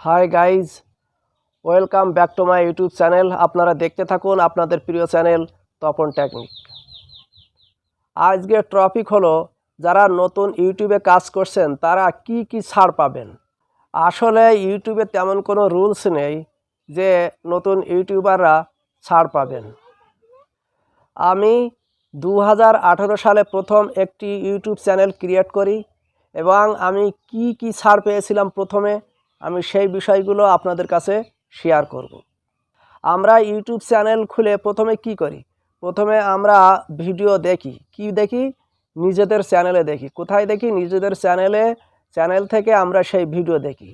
Hi guys, welcome back to my YouTube channel. আপনারা দেখতে থাকুন আপনাদের প্রিয় চ্যানেল তপন টেকনিক। আজকের টপিক হলো যারা নতুন ইউটিউবে কাজ করছেন তারা কি কি ছাড় পাবেন। আসলে ইউটিউবে তেমন কোনো রুলস নেই যে নতুন ইউটিউবাররা ছাড় পাবেন। আমি 2018 সালে প্রথম একটি ইউটিউব চ্যানেল ক্রিয়েট করি এবং আমি কি কি ছাড় পেয়েছিলাম প্রথমে আমি সেই বিষয়গুলো আপনাদের কাছে শেয়ার করব। আমরা ইউটিউব চ্যানেল খুলে প্রথমে কি করি? প্রথমে আমরা ভিডিও দেখি। কি দেখি? নিজেদের চ্যানেলে দেখি। কোথায় দেখি? নিজেদের চ্যানেল থেকে আমরা সেই ভিডিও দেখি।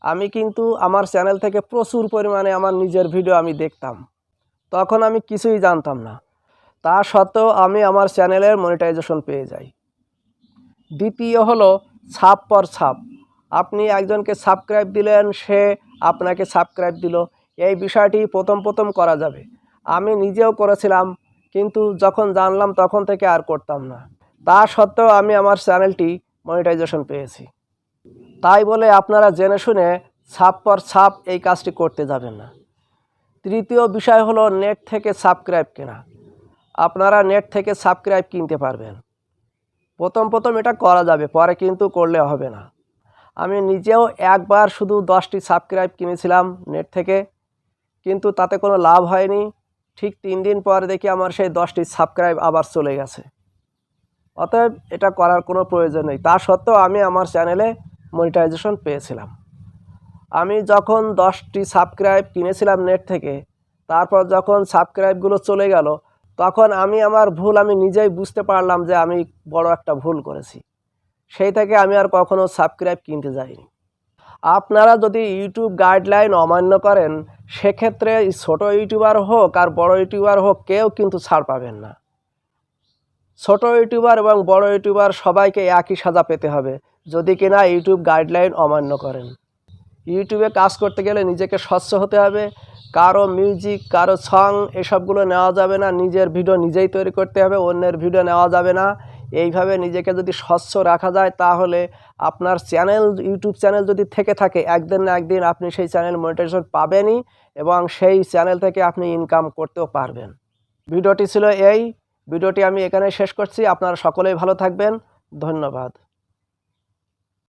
আমি কিন্তু আমার চ্যানেল থেকে প্রচুর পরিমাণে আমার নিজের ভিডিও আমি দেখতাম। তখন আমি কিছুই জানতাম না, তা সত্ত্বেও আমি আমার চ্যানেলের মনিটাইজেশন পেয়ে যাই। দ্বিতীয় হলো ছাপ পর ছাপ। আপনি একজনকে সাবস্ক্রাইব দিলেন, সে আপনাকে সাবস্ক্রাইব দিল। এই বিষয়টি প্রথম করা যাবে। আমি নিজেও করেছিলাম, কিন্তু যখন জানলাম তখন থেকে আর করতাম না। তা সত্ত্বেও আমি আমার চ্যানেলটি মনিটাইজেশন পেয়েছি। তাই বলে আপনারা জেনে শুনে ছাপ পর ছাপ এই কাজটি করতে যাবেন না। তৃতীয় বিষয় হলো নেট থেকে সাবস্ক্রাইব কেনা। আপনারা নেট থেকে সাবস্ক্রাইব কিনতে পারবেন। প্রথম এটা করা যাবে, পরে কিন্তু করলে হবে না। আমি নিজেও একবার শুধু 10টি সাবস্ক্রাইব কিনেছিলাম নেট থেকে, কিন্তু তাতে কোনো লাভ হয়নি। ঠিক 3 দিন পর দেখি আমার সেই 10টি সাবস্ক্রাইব আবার চলে গেছে। অতএব এটা করার কোনো প্রয়োজন নেই। তা সত্ত্বেও আমি আমার চ্যানেলে মনিটাইজেশন পেয়েছিলাম। আমি যখন 10টি সাবস্ক্রাইব কিনেছিলাম নেট থেকে, তারপর যখন সাবস্ক্রাইবগুলো চলে গেল, তখন আমি আমার ভুল আমি নিজেই বুঝতে পারলাম যে আমি বড় একটা ভুল করেছি। সেই থেকে আমি আর কখনো সাবস্ক্রাইব কিনতে যাইনি। আপনারা যদি ইউটিউব গাইডলাইন অমান্য করেন, সেক্ষেত্রে ছোট ইউটিউবার হোক আর বড় ইউটিউবার হোক, কেউ কিন্তু ছাড় পাবেন না। ছোট ইউটিউবার এবং বড় ইউটিউবার সবাইকে একই সাজা পেতে হবে যদি কিনা ইউটিউব গাইডলাইন অমান্য করেন। ইউটিউবে কাজ করতে গেলে নিজেকে স্বচ্ছ হতে হবে। কারো মিউজিক, কারো সং এসবগুলো নেওয়া যাবে না। নিজের ভিডিও নিজেই তৈরি করতে হবে, অন্যের ভিডিও নেওয়া যাবে না। এইভাবে নিজেকে যদি স্বচ্ছ রাখা যায়, তাহলে আপনার ইউটিউব চ্যানেল যদি থেকে থাকে, একদিন না একদিন আপনি সেই চ্যানেল মনিটাইজেশন পাবেনই এবং সেই চ্যানেল থেকে আপনি ইনকাম করতেও পারবেন। ভিডিওটি ছিল এই। ভিডিওটি আমি এখানে শেষ করছি। আপনারা সকলেই ভালো থাকবেন। ধন্যবাদ।